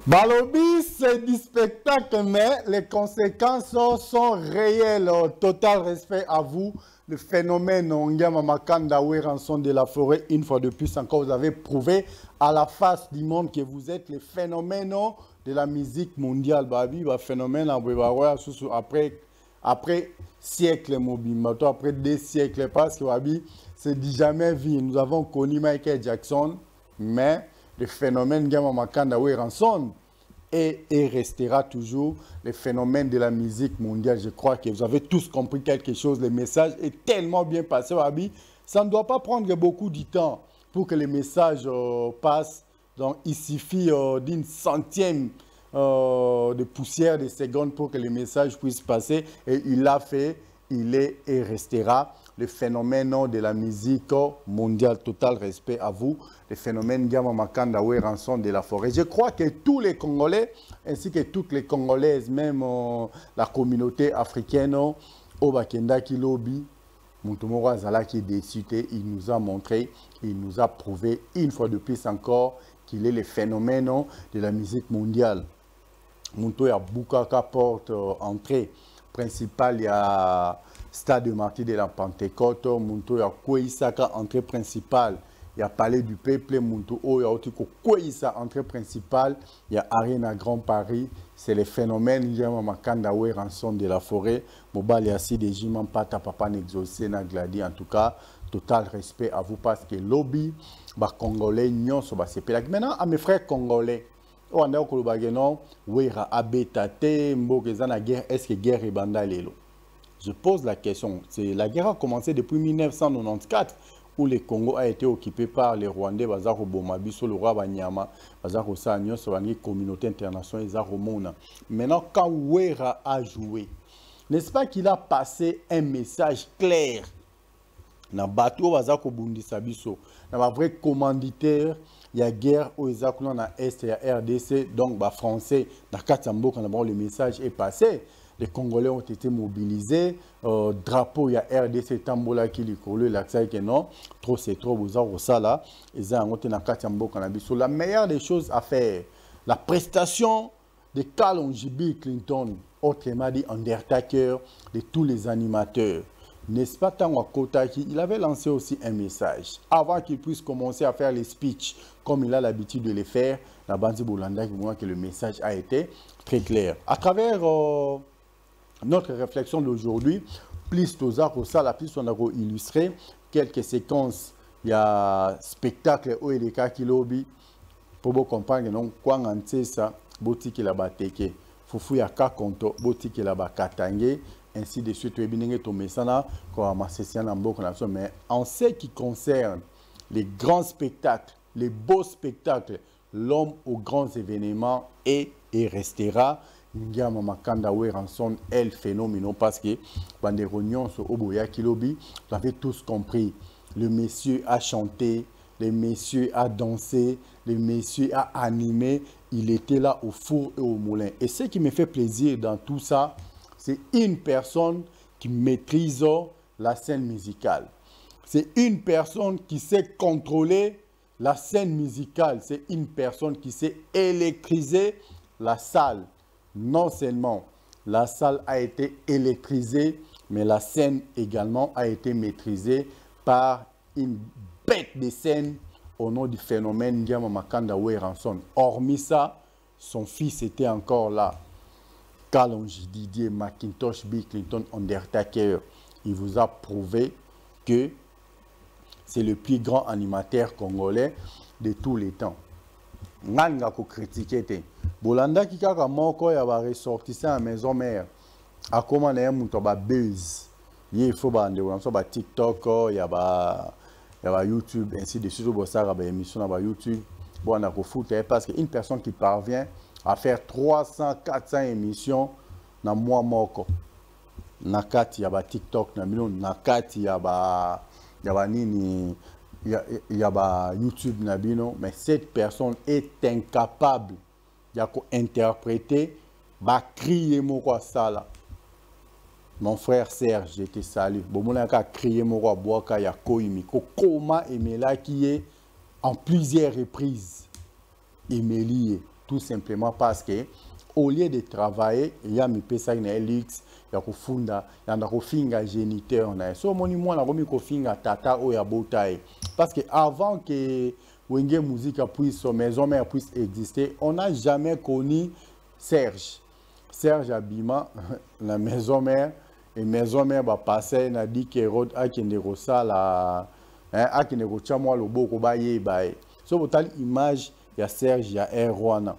Balobi, c'est du spectacle, mais les conséquences sont réelles. Total respect à vous. Le phénomène Ongama Makanda Ranson de la forêt, une fois de plus encore, vous avez prouvé à la face du monde que vous êtes le phénomène de la musique mondiale. Babi, le phénomène après siècles, après 2 siècles, parce que Babi, c'est du jamais vu. Nous avons connu Michael Jackson, mais le phénomène Ngama Makanda Ranson et restera toujours le phénomène de la musique mondiale. Je crois que vous avez tous compris quelque chose. Le message est tellement bien passé, Babi. Ça ne doit pas prendre beaucoup de temps pour que le message passe. Donc, il suffit d'une centième de poussière de seconde pour que le message puisse passer. Et il l'a fait, il est et restera le phénomène de la musique mondiale. Total respect à vous. Le phénomène Ngama Makanda Ranson de la forêt. Je crois que tous les Congolais, ainsi que toutes les Congolaises, même la communauté africaine, Obakenda Kilobi, Moutoumoro Azala qui est déçu, il nous a montré, il nous a prouvé une fois de plus encore qu'il est le phénomène de la musique mondiale. Moutou ya Boukaka porte entrée principale, il y a Stade de Martyr de la Pentecôte, Moutou ya Kouisaka entrée principale. Il y a Palais du Peuple, Moutou, il y a Otiko Kouisa, entrée principale. Il y a Arena Grand Paris. C'est le phénomène, il y a Makanda Ranson de la forêt. Mobile Yassi de Jiman Pata Papa Nexosé Nagladi. En tout cas, total respect à vous parce que lobby, Congolais, Nyon, c'est maintenant à mes frères congolais. On a au Kolobageno, Wera Abetate, Mbokezana guerre, est-ce que guerre est banda lelo? Je pose la question. La guerre a commencé depuis 1994. Où le Congo a été occupé par les Rwandais, Bazaro Bomabiso, le roi Banyama, Bazaro Sanyo, sur la communauté internationale, Zaromona. Maintenant, quand Wera a joué, n'est-ce pas qu'il a passé un message clair? Dans le bateau, Bazaro Bundisabiso, dans le vrai commanditaire, il y a guerre aux Ezakuna dans l'Est, il y a RDC, donc les Français, dans Katambo, quand le message est passé. Les Congolais ont été mobilisés. Drapeau, il y a RDC Tambola qui lui coule, l'accès que non. Trop c'est trop, vous avez ça là. Ils ont été dans Katambo Cannabis. La meilleure des choses à faire, la prestation de Kalonji Clinton, autrement dit Undertaker, de tous les animateurs. N'est-ce pas Tango Kotaki, il avait lancé aussi un message. Avant qu'il puisse commencer à faire les speeches, comme il a l'habitude de les faire, la bande Bolanda qui montre que le message a été très clair. À travers notre réflexion d'aujourd'hui, plus la plus on a illustré quelques séquences. Il y a spectacle où il y a Kilobi pour vous comprendre non quoi on ça boutique la bateke fufu ya kakonto boutique la bakatange ainsi de suite webinenge to mesana comme ma session en boko na so. Mais en ce qui concerne les grands spectacles, les beaux spectacles, l'homme aux grands événements est et restera Ngama Makanda Ranson el phénomène parce que dans des réunions sur Oboya Kilobi, vous avez tous compris. Le monsieur a chanté, le monsieur a dansé, le monsieur a animé. Il était là au four et au moulin. Et ce qui me fait plaisir dans tout ça, c'est une personne qui maîtrise la scène musicale. C'est une personne qui sait contrôler la scène musicale. C'est une personne qui sait électriser la salle. Non seulement la salle a été électrisée, mais la scène également a été maîtrisée par une bête de scène au nom du phénomène Ngama Makanda Ranson. Hormis ça, son fils était encore là. Kalonji, Didier, Macintosh, Bill Clinton, Undertaker. Il vous a prouvé que c'est le plus grand animateur congolais de tous les temps. Nanga ko critiquer te bolanda ki kaka moko ya ba ressortissant à maison mère a comment na muto ba buzz il faut ba ndeko so ba TikTok ya ba YouTube ainsi de suite bo ça ba émission na ba YouTube bon na ko foutre parce que une personne qui parvient à faire 300 400 émissions na mois moko na kati ya ba TikTok na million na kati ya ba nini il y a YouTube Nabino, mais cette personne est incapable d'interpréter, crier mon quoi ça là. Mon frère Serge, je te salue. Bomona ka crié mon roi Boaka ya koimi. Koma emela qui est en plusieurs reprises. Emeli tout simplement parce que au lieu de travailler, il y a mi pesa na Elix, ya kufunda, ya na kofinga géniteur na. So moni moi na komi kofinga tata o ya botae. Parce que avant que Wenge Musique puisse, maison mère puisse exister, on n'a jamais connu Serge. Serge Abima, la maison mère, et maison mère va passer, n'a dit que Rod a qui ne reçoit la, a qui ne reçoit moi le beau kobaye bae. So vous avez l'image, il y a Serge, il y a Erwana.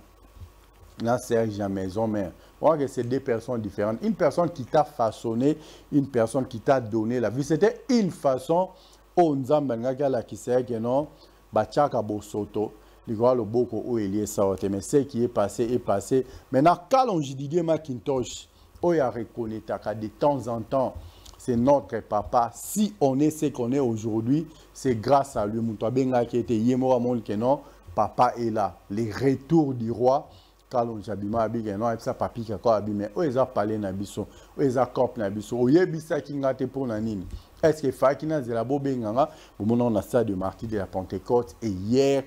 Là, Serge, il y a maison mère. On voit que c'est deux personnes différentes. Une personne qui t'a façonné, une personne qui t'a donné la vie. C'était une façon, on a qui sait que non, Bachaka Bosoto. Le boko où il est sorti, mais ce qui est passé est passé. Maintenant, quand on dit Didier Macintosh, on a reconnu de temps en temps, c'est notre papa. Si on est ce qu'on est aujourd'hui, c'est grâce à lui. Moutouabenga qui était Yemo Amon Kenon, papa est là. Les retours du roi, quand on jabima abigeno, et ça papi qui a quoi abimé, on les a parlé nabiso, on les a cop nabiso, on y a bisa qui n'a été pour nanine. Est-ce que Fakina Zelabo Benganga, au moment où on a ça de martyr de la Pentecôte, et hier,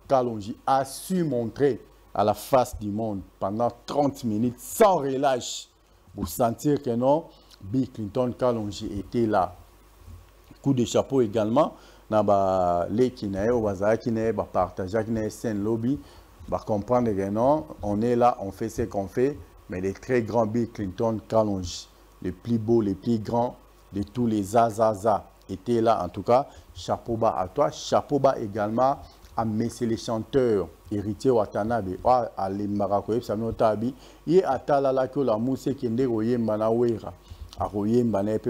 Kalonji a su montrer à la face du monde pendant 30 minutes sans relâche pour sentir que non, Bill Clinton Kalonji était là. Coup de chapeau également, les Kinae, au Baza Kinae, partager Kinae, Sen Lobby, comprendre que non, on est là, on fait ce qu'on fait, mais les très grands Bill Clinton Kalonji, les plus beaux, les plus grands de tous les Zazaza étaient là. En tout cas, chapeau bas à toi, chapeau bas également à Messieurs les chanteurs, héritier Watanabe, à l'Embarakoye, Sanotabi, et à Talala que la mousse qui est négociée Manawera, à Roye Manepe,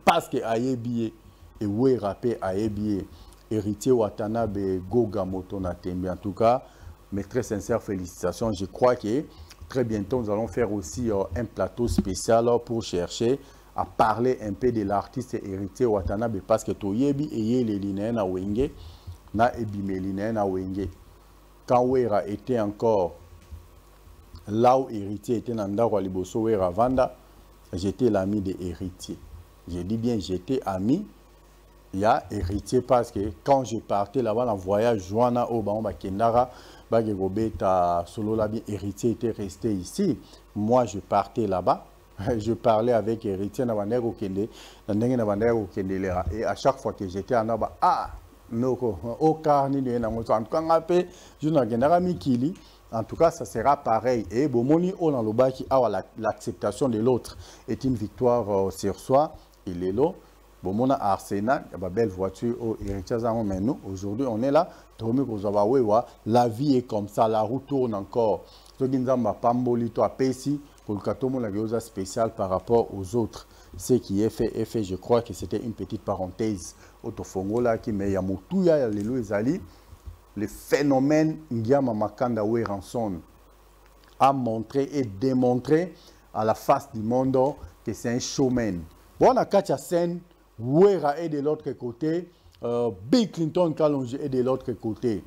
parce que Ayebiye, et Wera Pe Ayebiye, héritier Watanabe, Goga Moto Natembi. En tout cas, mes très sincères félicitations. Je crois que très bientôt, nous allons faire aussi un plateau spécial pour chercher à parler un peu de l'artiste héritier Watanabe, parce que Toyebi et les linéens à Wenge. Na ebimeline na wenge. Quand Wera était encore là où héritier était dans Ndaro Liboso Wera Vanda, j'étais l'ami de héritier. Je dis bien j'étais ami, il y a héritier parce que quand je partais là-bas en voyage, Joana Obama Kendara, Bagegobeta Solo Labi, héritier était resté ici. Moi je partais là-bas. Je parlais avec héritier Navandero Kende, et à chaque fois que j'étais en Naba, en tout cas, ça sera pareil. Et Bomoni Olaloba qui a l'acceptation de l'autre est une victoire sur soi. Il est là. Bomona Arsenal, il y a une belle voiture au héritier. Mais nous, aujourd'hui, on est là. La vie est comme ça. La roue tourne encore. Spécial par rapport aux autres. Ce qui est fait, je crois que c'était une petite parenthèse. Autofongola qui me yamutuya lelo ezali le phénomène Ngiama Makanda Weranson a montré et démontré à la face du monde que c'est un showman. Bon, on a Katia Sen, Wera est de l'autre côté, Bill Clinton Kalonji est de l'autre côté.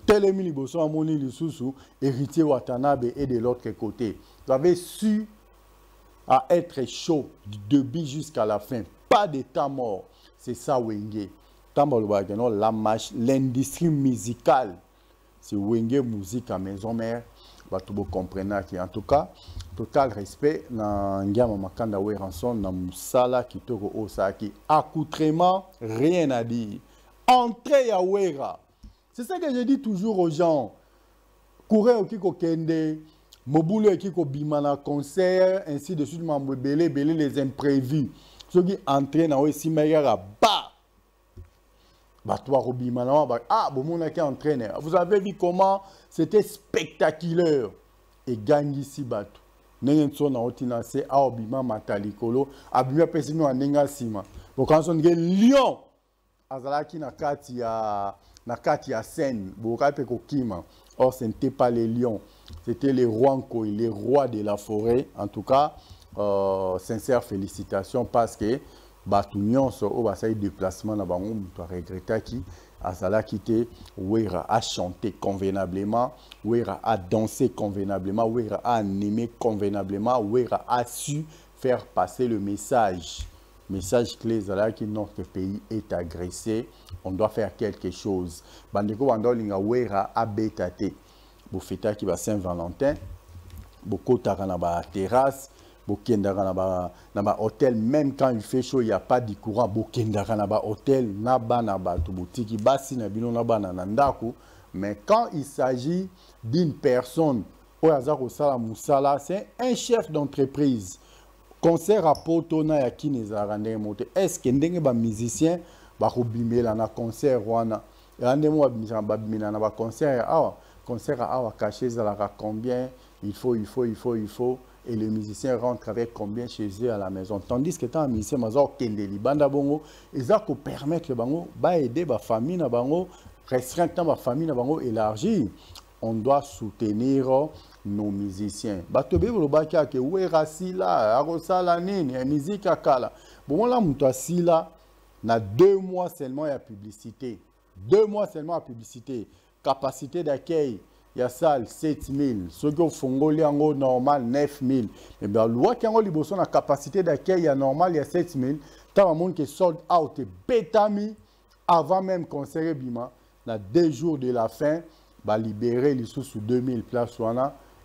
Telemi Liboso Amoni Lisusu, héritier Watanabe est de l'autre côté. Vous avez su à être chaud du début jusqu'à la fin. Pas de temps mort. C'est ça Wenge. L'industrie musicale. C'est Wenge Musique à maison mère. Vous comprenez en tout cas, total respect na Ngiama Makanda Weranson na Musala Kitoko Osaki. Accoutrement, rien à dire. Entrée à Wera. C'est ça que je dis toujours aux gens. Courez au Kiko Kende, Moboulé Kiko Bimana concert, ainsi de suite, belé les imprévus. Ceux qui entraînent dans le Simeyara, bah! Bah, toi, Robimana, ah, bon, mon entraîneur. Vous avez vu comment c'était spectaculaire. Et gagne ici, bateau. N'enso na otinase, a obima matalikolo, abima pesino anenga sima. Bon, quand on dit Lyon, azalaki na kati ya scène, bokape kokima. Or, ce n'était pas les lions, c'était les Rwanko, les rois de la forêt. En tout cas, sincères félicitations parce que Batunion au bassin déplacement na bango to regretta qui azala quitté Wera a chanté convenablement, Wera a dansé convenablement, Wera a animé convenablement, Wera a su faire passer le message. Message clé, c'est que notre pays est agressé. On doit faire quelque chose. Bandeko Wandolinga Wera Abetate. Vous fêtez qui va Saint-Valentin. Beaucoup de ba terrasse. Beaucoup de ba hôtel. Même quand il fait chaud, il n'y a pas de courant. Beaucoup de ba hôtel. Naba tout boutique. Basi na bino naba nandaku. Mais quand il s'agit d'une personne, c'est un chef d'entreprise. Concert à Potona ya Kinezarande monté. Est-ce que ndenge ba musicien ba robimela na concert wana? Rande mo ba bimela na ba concert awa caché za la combien il faut et le musicien rentre avec combien chez eux à la maison. Tandis que tant musicien mazo kendeli banda bongo, eza ko permettre bango ba aider ba famille na bango restreindre ba famille na bango élargir. On doit soutenir nos musiciens. Batobe bolobaki ake wera sila arosala nini ya musique akala. Bon là muto sila na 2 mois seulement ya publicité. 2 mois seulement à publicité. Capacité d'accueil ya salle 7000. Ce que fongoli ango normal 9000. Mais bien loi qui ango liboso na capacité d'accueil ya normal ya 7000. Tant monde qui sold out betami avant même concert bima na 2 jours de la fin. Bah libérer les sous 2000 places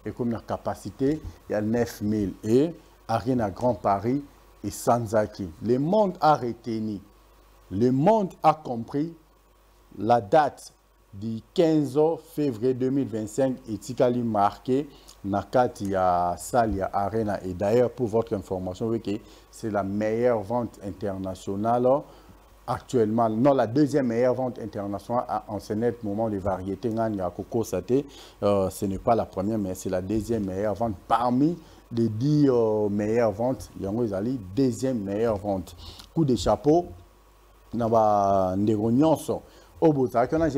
et comme la capacité il y a 9000 et Arena Grand Paris et Sanzaki. Le monde a retenu, le monde a compris la date du 15 février 2025 et Tikali marqué Nakati à Salia Arena. Et d'ailleurs pour votre information, c'est la meilleure vente internationale. Actuellement, non, la deuxième meilleure vente internationale en ce net moment de variété, ce n'est pas la première, mais c'est la deuxième meilleure vente. Parmi les 10 meilleures ventes, il y a une deuxième meilleure vente. Coup de chapeau, je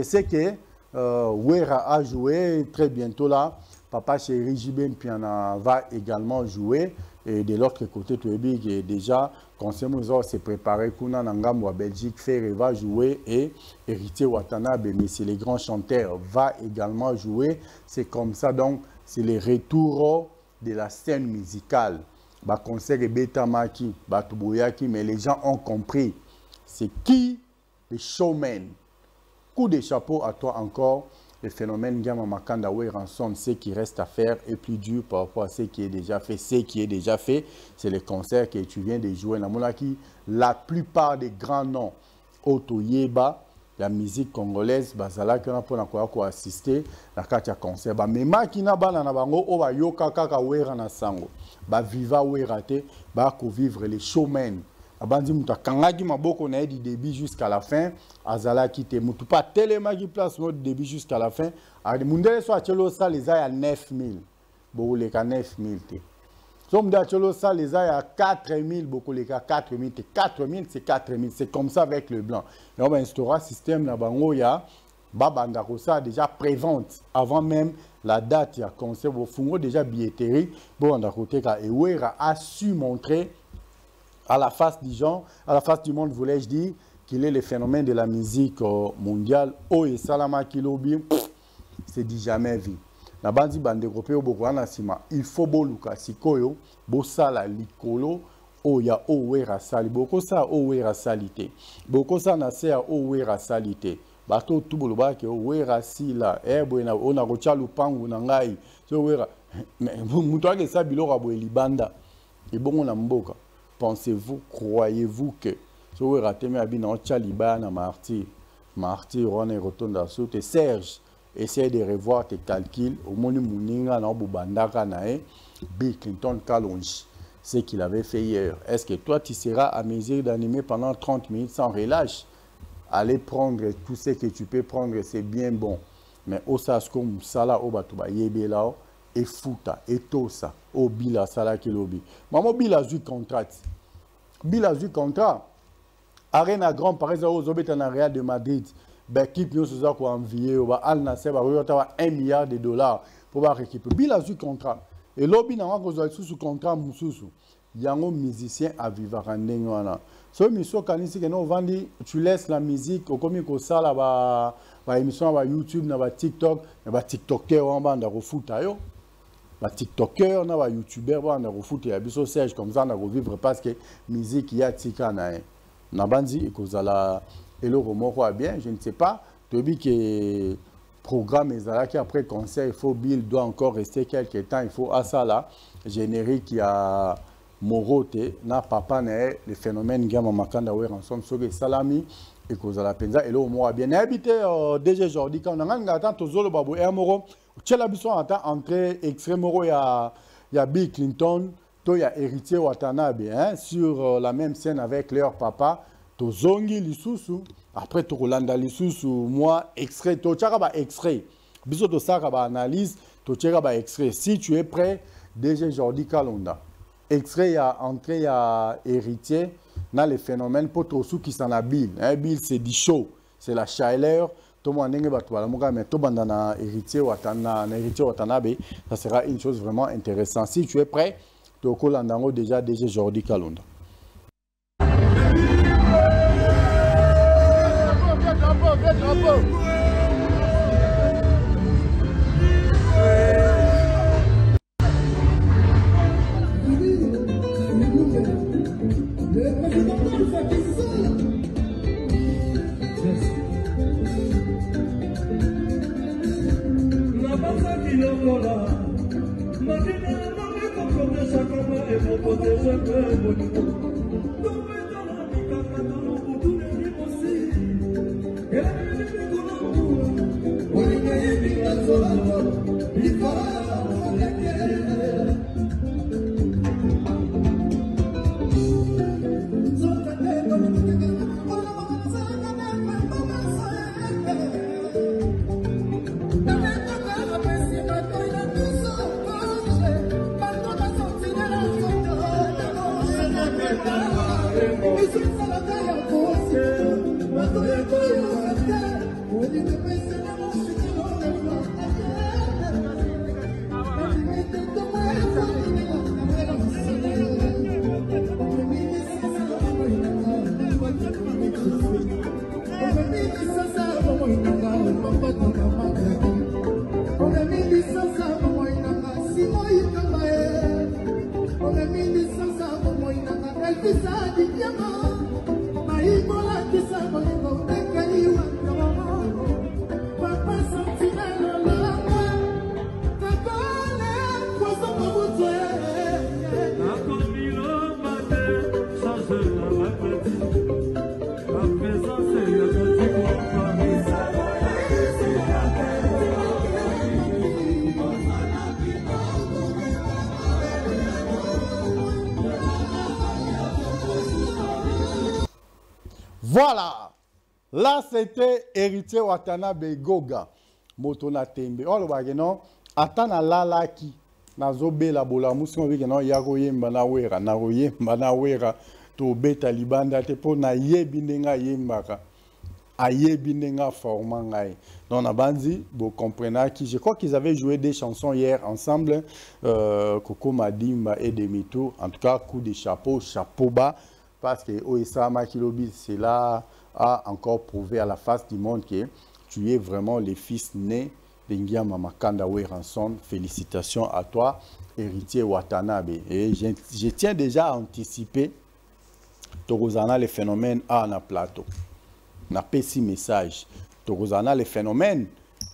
sais que Wera a joué très bientôt là. Papa chéri Jibem Piana va également jouer. Et de l'autre côté, Tuebi qui est déjà, Conseil Mouzor s'est préparé, Kuna Nangam ou Belgique, Ferre va jouer et Héritier Watanabe, mais c'est les grands chanteurs, va également jouer. C'est comme ça, donc, c'est les retours de la scène musicale. Bah, Conseil Betamaki, Batuboyaki, mais les gens ont compris. C'est qui les showmen? Coup de chapeau à toi encore. Le phénomène Gama Makanda Ranson, ce qui reste à faire est plus dur par rapport à ce qui est déjà fait. Ce qui est déjà fait, c'est les concerts que tu viens de jouer. La plupart des grands noms, Otoyeba, la musique congolaise, Bazala, qui a assister à la concert. Mais Makina Bana Nabango, Oba Yoka Kaka Wera Nasango, Viva Werate, vivre les showmen. Abandi muta kangaki maboko na du début jusqu'à la fin azala kite mutu pas tellement qui place du début jusqu'à la fin adi mundele so achelo ça les a 9000 beaucoup les 9000 te so munda achelo ça les a 4000 beaucoup les 4000 te 4000 c'est 4000 c'est comme ça avec le blanc et on va instaurer un système na bango ya babanda ko ça déjà prévente avant même la date ya concert au fungo déjà billetterie bon on a côté ka Ewera a su montrer à la face du genre, à la face du monde, voulais-je dire, qu'il est le phénomène de la musique mondiale. Oh, et Salama Kilobi, c'est dit jamais vu. La bande bande européenne au Bokwana Sima, il faut boluka sikoyo, bosala likolo, oh ya owera sali, boko sa owera salite, boko sa na se owera salite. Bato tout boluba ke owera sila, buena ona rocha lupangu na ngai, so owera, mais muto ake sa biloko abo libanda, et bon na mboka. Pensez-vous, croyez-vous que si vous ratez mes habits dans Tchaliban, Martyr, on est retourné dans le Serge, essaye de revoir tes calculs. Au moment où Mouninga, Bubandaka, Bill Clinton, Kalonji, ce qu'il avait fait hier. Est-ce que toi, tu seras à mesure d'animer pendant 30 minutes sans relâche? Allez prendre tout ce que tu peux prendre, c'est bien bon. Mais au Sasko, Moussala, Obatuba, Yebelao, et Fouta, et Tosa, au Bila Sala Kilobi. Maman Bila Zu contrat. Bila Zu contrat. Arena Grand Paris, aux Obétana Real de Madrid. L'équipe nous a envié, Al Nasser, 1 milliard de dollars pour récupérer. Bila Zu contrat. Et l'Obi n'a pas sous contrat, Moussou. Il y a un musicien à vivre en Nengwana. Ce monsieur, quand tu laisses la musique, au comique au sale, émission YouTube, TikTok, TikTok, on va foot. les TikTokers, les YouTubers, on a refoutu la biso Serge comme ça, on a revivre parce que musique y a tika na bandi et cause la et le roman bien, je ne sais pas. Depuis que programme qui après concert, il faut Bill doit encore rester quelques temps, il faut à ça là générique qui a Morote na papa ne le phénomène gama makanda we ransom so que salami et cause la penza et le roman bien habité DG Jordi quand on a ngata tozolo babu e moro tchela biso ata entrée extrême moro ya Bill Clinton to ya héritier Watanabe hein, sur la même scène avec leur papa tozongi lisusu après to Rolanda lisusu moi extrait to tchaka extrait biso to saka ba analyse to tchaka ba extrait si tu es prêt DG Jordi Kalonda extrait ya entrée ya héritier dans les phénomènes pour tous ceux qui s'en habillent hein, Bill c'est du show c'est la chaleur tout le monde mais tout bandana héritier Watanabe ça sera une chose vraiment intéressante si tu es prêt to Kolandango déjà DG Jordi Kalonda. Voilà, là c'était héritier Watanabe Goga, Motona Tembe. Oh le bageno, atana lalaki, nazobe la bola musi ngobi keno yagoye mbana wera, to beta libanda te po na yebi ndenga yembaka, ayebi ndenga forma ngai. Donc na bandi, vous comprenez qui, je crois qu'ils avaient joué des chansons hier ensemble, Coco Madimba et Demito, en tout cas coup de chapeau, chapeau bas. Parce que Oessa Makilobi, cela a encore prouvé à la face du monde que tu es vraiment le fils né d'Ingiama Makanda Ranson. Félicitations à toi, héritier Watanabe. Et je tiens déjà à anticiper Torozana les phénomènes à un plateau. Na pesi message. Torozana les phénomènes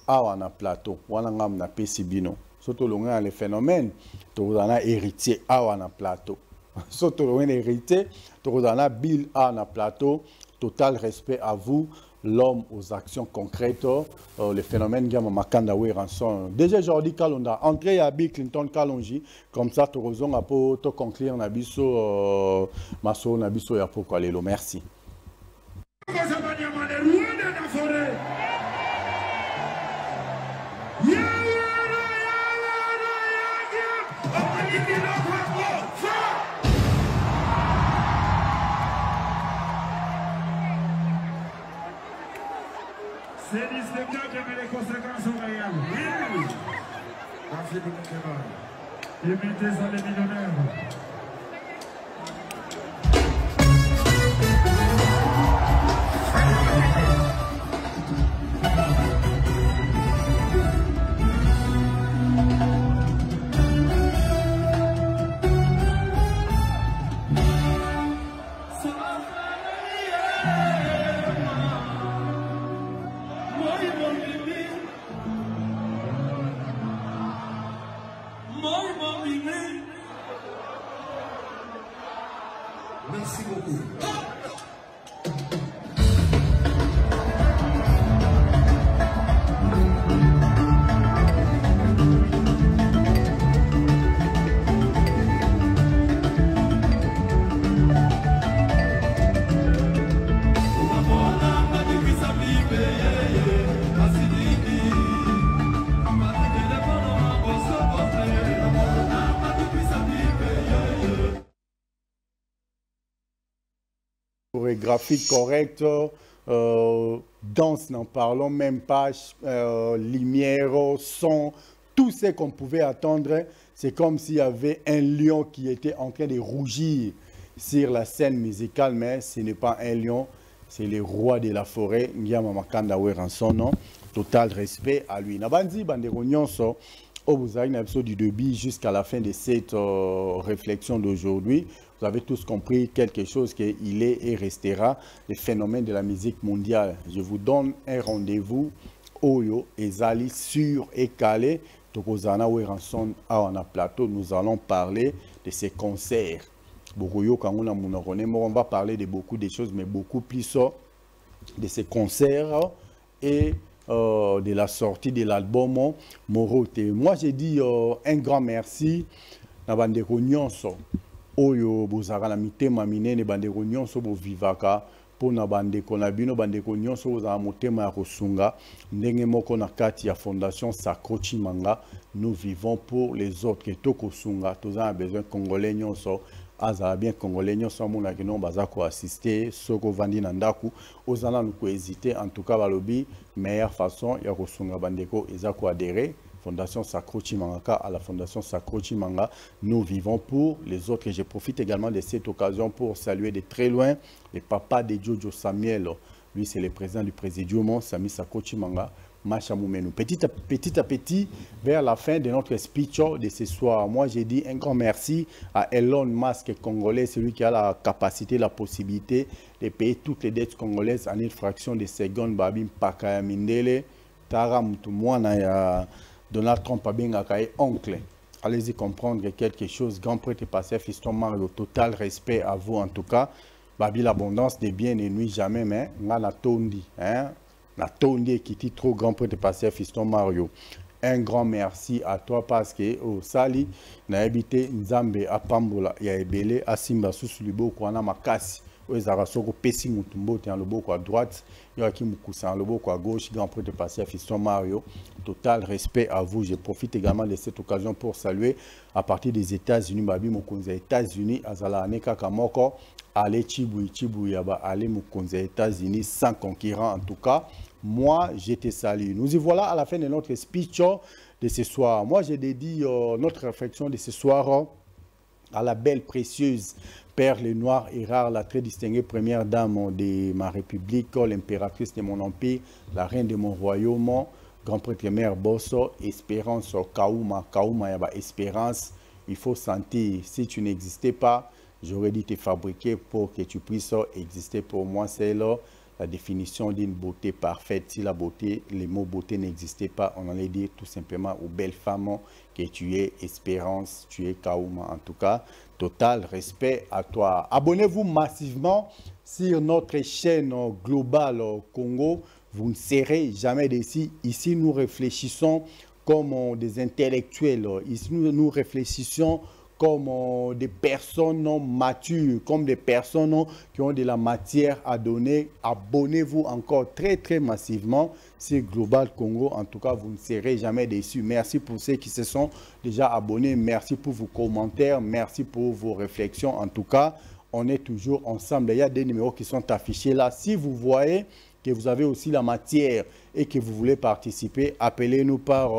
à un plateau. Wanangam na pesi bino. Surtout les phénomènes, Torozana héritier à un plateau. Surtout héritier, Torozana Bill à un plateau. Total respect à vous, l'homme aux actions concrètes, le phénomène Gama Makanda Ranson. Déjà Jordi Kalonda, entrée à Bill Clinton Kalonji, comme ça Torozon a pour te conclure Nabiso, Maso Nabiso ya pour Kalelo. Merci. C'est du spectacle, mais les conséquences sont réelles. Oui. Merci beaucoup. Imitez ça les millionnaires. Merci beaucoup. Graphique correct, danse, n'en parlons même pas, lumière, son, tout ce qu'on pouvait attendre. C'est comme s'il y avait un lion qui était en train de rougir sur la scène musicale, mais ce n'est pas un lion, c'est le roi de la forêt, Ngiama Makanda en son nom. Total respect à lui. Nabandi Bandero Nyonso, vous avez une épisode du début jusqu'à la fin de cette réflexion d'aujourd'hui. Vous avez tous compris quelque chose qu'il est et restera le phénomène de la musique mondiale. Je vous donne un rendez-vous Oyo et Zali sur et calé. Tokozana Weranson à plateau. Nous allons parler de ces concerts. On va parler de beaucoup de choses, mais beaucoup plus de ces concerts et de la sortie de l'album Morote. Moi, j'ai dit un grand merci à Bandeko Nyonso. Oyo bozaka na mitema minene bandeko nyonso bo vivaka pona bandeko na bino bandeko nyonso bozaka motema ya kosunga ndenge moko na kati ya fondation Sacro Chimanga. Nous vivons pour les autres que toko sunga toza besoin congolais nyonso azala bien congolais nyonso mona kino baza ko assister soko vandi na ndaku ozana ko hésiter en tout cas balobi meilleure façon ya kosunga bandeko eza ko adhérer Fondation Sacro Chimanga à la Fondation Sacro Chimanga. Nous vivons pour les autres. Et je profite également de cette occasion pour saluer de très loin le papa de Jojo Samuel. Lui, c'est le président du Présidium, Sami Sacro Chimanga, Macha Moumenu. Petit à petit, vers la fin de notre speech de ce soir, moi, j'ai dit un grand merci à Elon Musk congolais, celui qui a la capacité, la possibilité de payer toutes les dettes congolaises en une fraction de seconde. Babim Pakaya Mindele, Tara Moutoumouana ya Donald Trump a bien accueilli oncle. Allez-y comprendre quelque chose. Grand prêtre et passé, fiston Mario, total respect à vous en tout cas. Babi l'abondance des biens ne nuit jamais, mais on a tondi. La tondi qui dit trop grand prêtre et passé, fiston Mario. Un grand merci à toi parce que au Sali, na habité Nzambe à Pambola, il y a Ebele, à Simba, sous Libo, Kwana Makasi. Ezarasoko pesi mutumbo te en loboko à droite, yoaki mukusa en loboko à gauche, grand prêtre passé à fiston Mario. Total respect à vous. Je profite également de cette occasion pour saluer à partir des États-Unis, Babi Mokonza États-Unis, Azala Aneka Kamoko, allez Chiboui Yaba, allez Mokonza États-Unis sans concurrent en tout cas. Moi, je te salue. Nous y voilà à la fin de notre speech de ce soir. Moi, j'ai dédié notre réflexion de ce soir à la belle, précieuse perle noire et rare, la très distinguée première dame de ma république, l'impératrice de mon empire, la reine de mon royaume, grand prêtre mère Bosso, Espérance, Kauma Yaba, Espérance. Il faut sentir, si tu n'existais pas, j'aurais dû te fabriquer pour que tu puisses exister pour moi. C'est là la définition d'une beauté parfaite. Si la beauté, les mots beauté n'existaient pas, on allait dire tout simplement aux belles femmes que tu es, Espérance, tu es Kauma. En tout cas, total respect à toi. Abonnez-vous massivement sur notre chaîne globale Congo. Vous ne serez jamais déçus. Ici, nous réfléchissons comme des intellectuels. Ici, nous réfléchissons comme des personnes matures, comme des personnes qui ont de la matière à donner. Abonnez-vous encore très massivement sur Global Congo. En tout cas, vous ne serez jamais déçus. Merci pour ceux qui se sont déjà abonnés. Merci pour vos commentaires. Merci pour vos réflexions. En tout cas, on est toujours ensemble. Il y a des numéros qui sont affichés là. Si vous voyez que vous avez aussi la matière et que vous voulez participer, appelez-nous par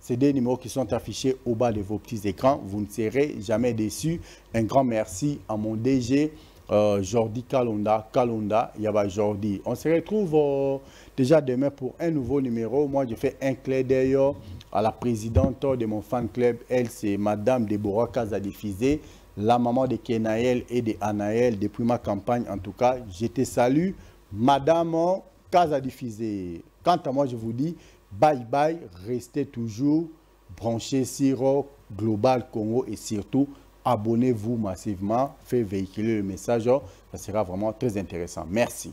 ces deux numéros qui sont affichés au bas de vos petits écrans. Vous ne serez jamais déçus. Un grand merci à mon DG, Jordi Kalonda, Yaba Jordi. On se retrouve déjà demain pour un nouveau numéro. Moi, je fais un clin d'œil à la présidente de mon fan club. Elle, c'est Madame Deborah Kazadifizé, la maman de Kenaël et de Anaël depuis ma campagne. En tout cas, je te salue, Madame Kazadifizé. Quant à moi, je vous dis bye bye, restez toujours branchés sur Global Congo et surtout abonnez-vous massivement, faites véhiculer le message, ça sera vraiment très intéressant. Merci.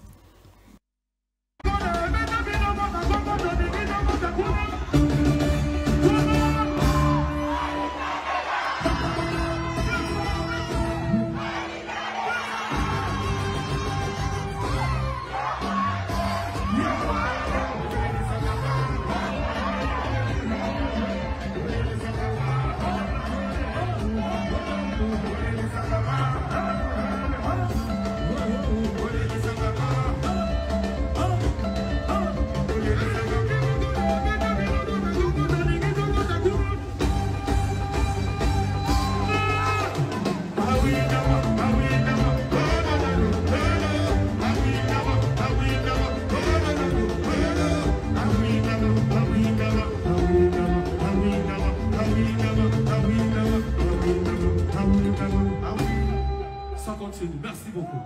Ça continue. Merci beaucoup.